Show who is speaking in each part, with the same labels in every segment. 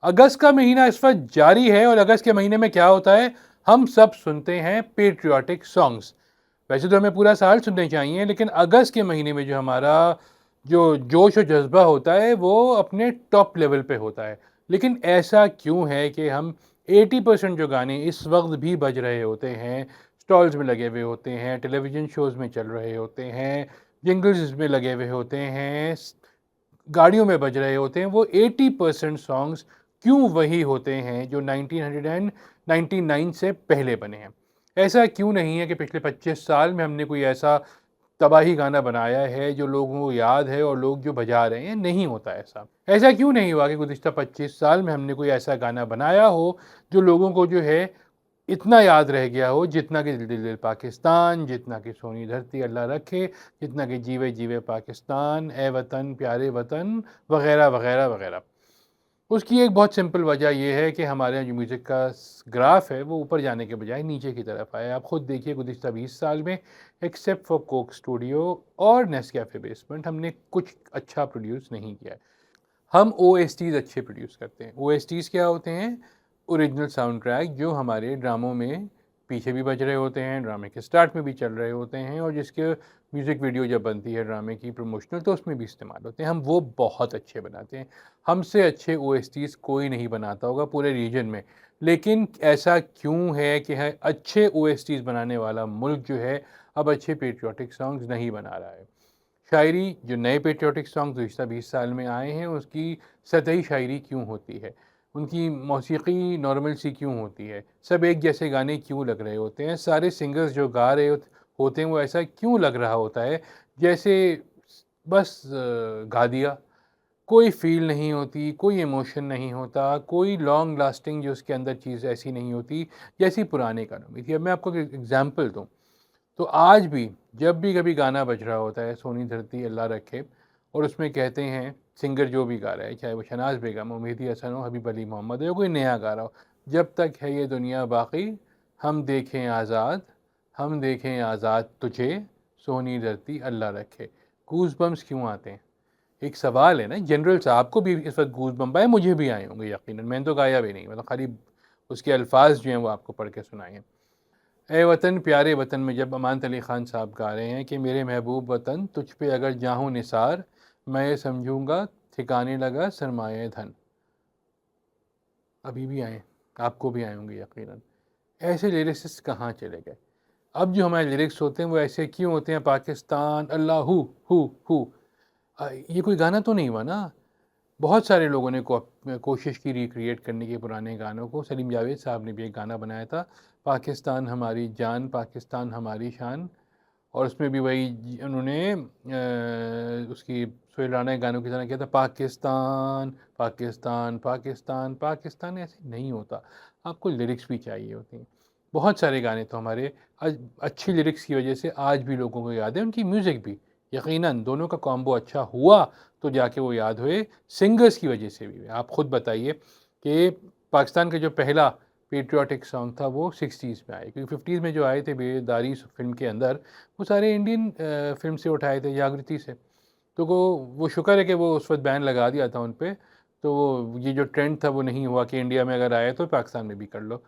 Speaker 1: अगस्त का महीना इस वक्त जारी है और अगस्त के महीने में क्या होता है, हम सब सुनते हैं पेट्रियाटिक सॉन्ग्स। वैसे तो हमें पूरा साल सुनने चाहिए, लेकिन अगस्त के महीने में जो हमारा जो जोश और जज्बा होता है वो अपने टॉप लेवल पे होता है। लेकिन ऐसा क्यों है कि हम 80% जो गाने इस वक्त भी बज रहे होते हैं, स्टॉल्स में लगे हुए होते हैं, टेलीविज़न शोज़ में चल रहे होते हैं, जिंगल्स में लगे हुए होते हैं, गाड़ियों में बज रहे होते हैं, वो 80% सॉन्ग्स क्यों वही होते हैं जो 1999 से पहले बने हैं? ऐसा क्यों नहीं है कि पिछले 25 साल में हमने कोई ऐसा तबाही गाना बनाया है जो लोगों को याद है और लोग जो बजा रहे हैं? नहीं होता ऐसा। ऐसा क्यों नहीं हुआ कि गुज़िश्ता 25 साल में हमने कोई ऐसा गाना बनाया हो जो लोगों को जो है इतना याद रह गया हो, जितना कि दिल दिल दिल पाकिस्तान, जितना कि सोनी धरती अल्लाह रखे, जितना कि जीवे जीवे पाकिस्तान, ए वतन प्यारे वतन, वगैरह वगैरह वगैरह। उसकी एक बहुत सिंपल वजह यह है कि हमारे यहाँ जो म्यूज़िक का ग्राफ है वो ऊपर जाने के बजाय नीचे की तरफ आया। आप खुद देखिए गुज़िश्ता 20 साल में एक्सेप्ट फॉर कोक स्टूडियो और नेस्कैफे बेसमेंट हमने कुछ अच्छा प्रोड्यूस नहीं किया है। हम ओएसटीज़ अच्छे प्रोड्यूस करते हैं। ओएसटीज़ क्या होते हैं? ओरिजिनल साउंड ट्रैक जो हमारे ड्रामों में पीछे भी बज रहे होते हैं, ड्रामे के स्टार्ट में भी चल रहे होते हैं और जिसके म्यूज़िक वीडियो जब बनती है ड्रामे की प्रमोशनल तो उसमें भी इस्तेमाल होते हैं। हम वो बहुत अच्छे बनाते हैं। हमसे अच्छे ओएसटीज़ कोई नहीं बनाता होगा पूरे रीजन में। लेकिन ऐसा क्यों है कि है अच्छे ओएसटीज़ बनाने वाला मुल्क जो है अब अच्छे पेट्रियाटिक सॉन्ग्स नहीं बना रहा है? शायरी जो नए पेट्रियाटिक सॉन्ग गुज़िश्ता 20 साल में आए हैं उसकी सतही शायरी क्यों होती है? उनकी मौसीकी नॉर्मल सी क्यों होती है? सब एक जैसे गाने क्यों लग रहे होते हैं? सारे सिंगर्स जो गा रहे होते हैं वो ऐसा क्यों लग रहा होता है जैसे बस गा दिया? कोई फ़ील नहीं होती, कोई इमोशन नहीं होता, कोई लॉन्ग लास्टिंग जो उसके अंदर चीज़ ऐसी नहीं होती जैसी पुराने गानों में थी। अब मैं आपको एक एग्ज़ाम्पल दूँ, तो आज भी जब भी कभी गाना बज रहा होता है सोनी धरती अल्लाह रखे और उसमें कहते हैं सिंगर जो भी गा रहा है, चाहे वो शहनाज बेगम हो, मेहदी हसन हो, हबीब अली मोहम्मद हो या कोई नया गा रहा हो, जब तक है ये दुनिया बाकी हम देखें आज़ाद, हम देखें आज़ाद तुझे, सोनी धरती अल्लाह रखे। गूज बम्स क्यों आते हैं? एक सवाल है ना जनरल सा। आपको भी इस वक्त गूज बम्प आए, मुझे भी आए होंगे यकीनन। मैंने तो गाया भी नहीं, मतलब खाली उसके अल्फाज जो हैं वो आपको पढ़ के सुनाए हैं। ए वतन प्यारे वतन में जब अमानत अली ख़ान साहब गा रहे हैं कि मेरे महबूब वतन तुझ पे अगर जाहूँ निसार, मैं ये समझूंगा ठिकाने लगा सरमाए धन। अभी भी आए, आपको भी आए होंगे यकीनन। ऐसे लिरिसिस्ट कहाँ चले गए? अब जो हमारे लिरिक्स होते हैं वो ऐसे क्यों होते हैं? पाकिस्तान अल्लाह हु ये कोई गाना तो नहीं हुआ ना? बहुत सारे लोगों ने कोशिश की रिक्रिएट करने की पुराने गानों को। सलीम जावेद साहब ने भी एक गाना बनाया था, पाकिस्तान हमारी जान, पाकिस्तान हमारी शान, और उसमें भी वही उन्होंने उसकी सोहेल राना के गानों की तरह किया था, पाकिस्तान पाकिस्तान पाकिस्तान पाकिस्तान। ऐसे नहीं होता, आपको लिरिक्स भी चाहिए होती हैं। बहुत सारे गाने तो हमारे आज अच्छी लिरिक्स की वजह से आज भी लोगों को याद है, उनकी म्यूज़िक भी। यकीनन दोनों का कॉम्बो अच्छा हुआ तो जाके वो याद हुए, सिंगर्स की वजह से भी। आप खुद बताइए कि पाकिस्तान का जो पहला पेट्रियाटिक सॉन्ग था वो 60s में आए, क्योंकि 50s में जो आए थे बेदारी फिल्म के अंदर वो सारे इंडियन फिल्म से उठाए थे, जागृति से। तो वो शुक्र है कि वो उस वक्त बैन लगा दिया था उन पर, तो वो ये जो ट्रेंड था वो नहीं हुआ कि इंडिया में अगर आए तो पाकिस्तान में भी कर लो।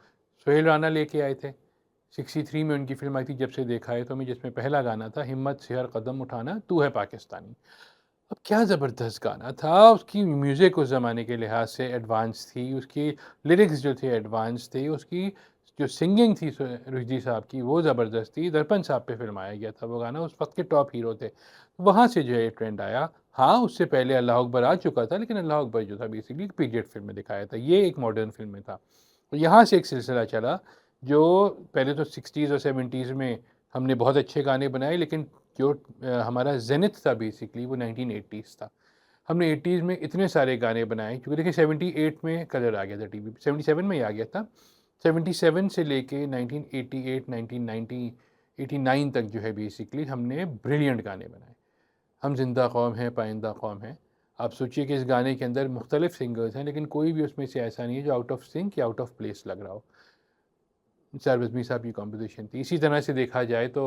Speaker 1: सोहेल राना लेके आए थे, 63 में उनकी फिल्म आई थी जब से देखा है तो मैं, जिसमें पहला गाना था हिम्मत से हर कदम उठाना तू है पाकिस्तानी। अब क्या ज़बरदस्त गाना था, उसकी म्यूज़िक उस ज़माने के लिहाज से एडवांस थी, उसकी लिरिक्स जो थे एडवांस थे, उसकी जो सिंगिंग थी रुश्दी साहब की वो ज़बरदस्त थी। दर्पण साहब पे फिल्माया गया था वो गाना, उस वक्त के टॉप हीरो थे। वहाँ से जो है ये ट्रेंड आया। हाँ, उससे पहले अल्लाह अकबर आ चुका था, लेकिन अल्लाह अकबर जो था बेसिकली पीरियड फिल्म में दिखाया था, ये एक मॉडर्न फिल्म में था। तो यहाँ से एक सिलसिला चला, जो पहले तो 60s और 70s में हमने बहुत अच्छे गाने बनाए, लेकिन जो हमारा जेनिथ था बेसिकली वो 1980s था। हमने 80s में इतने सारे गाने बनाए, क्योंकि देखिए 78 में कलर आ गया था टीवी पे, 77 में ही आ गया था। 77 से लेके 1988, 1990, 89 तक जो है बेसिकली हमने ब्रिलियंट गाने बनाए। हम जिंदा कौम हैं, पाइंदा कौम हैं। आप सोचिए कि इस गाने के अंदर मुख्तलिफ सिंगर्स हैं, लेकिन कोई भी उसमें से ऐसा नहीं है जो आउट ऑफ सिंक या आउट ऑफ प्लेस लग रहा हो। सरवज़मी साहब की कॉम्पोजिशन थी। इसी तरह से देखा जाए तो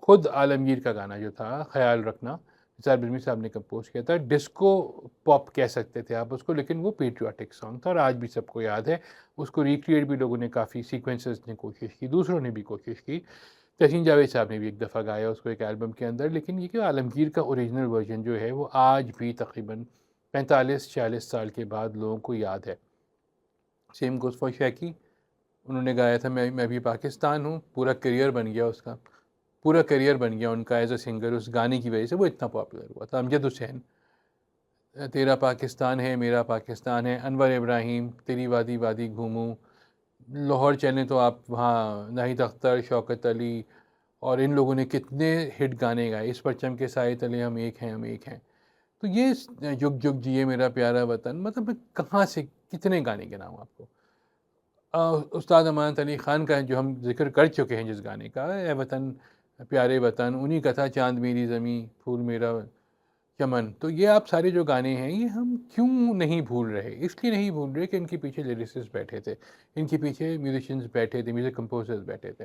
Speaker 1: खुद आलमगीर का गाना जो था ख़याल रखना, निसार बिजमी साहब ने कंपोज किया था। डिस्को पॉप कह सकते थे आप उसको, लेकिन वो पेट्रियाटिक सॉन्ग था और आज भी सबको याद है। उसको रिक्रिएट भी लोगों ने काफ़ी सीक्वेंसेस ने कोशिश की, दूसरों ने भी कोशिश की। तहसीन जावेद साहब ने भी एक दफ़ा गाया उसको एक एल्बम के अंदर, लेकिन ये कि आलमगीर का ओरिजिनल वर्जन जो है वो आज भी तकरीबन 45-46 साल के बाद लोगों को याद है। सेम गोज़ फॉर शैकी, उन्होंने गाया था मैं भी पाकिस्तान हूँ, पूरा करियर बन गया उसका, पूरा करियर बन गया उनका एज अ सिंगर उस गाने की वजह से, वो इतना पॉपुलर हुआ था। अमजद हुसैन, तेरा पाकिस्तान है मेरा पाकिस्तान है, अनवर इब्राहिम, तेरी वादी वादी घूमूं, लाहौर चलें तो आप वहाँ, नाहिद अख्तर, शौकत अली और इन लोगों ने कितने हिट गाने गाए, इस परचम के साए तले हम एक हैं हम एक हैं। तो ये जुग जुग जिए मेरा प्यारा वतन, मतलब मैं कहाँ से कितने गाने गिनाऊँ आपको। उस्ताद अमानत अली ख़ान का जो हम ज़िक्र कर चुके हैं जिस गाने का, ए वतन प्यारे वतन, उन्हीं का था चाँद मेरी ज़मीं फूल मेरा चमन। तो ये आप सारे जो गाने हैं ये हम क्यों नहीं भूल रहे? इसलिए नहीं भूल रहे कि इनके पीछे लिरिसिस्ट बैठे थे, इनके पीछे म्यूजिशियंस बैठे थे, म्यूज़िक कंपोज़र्स बैठे थे।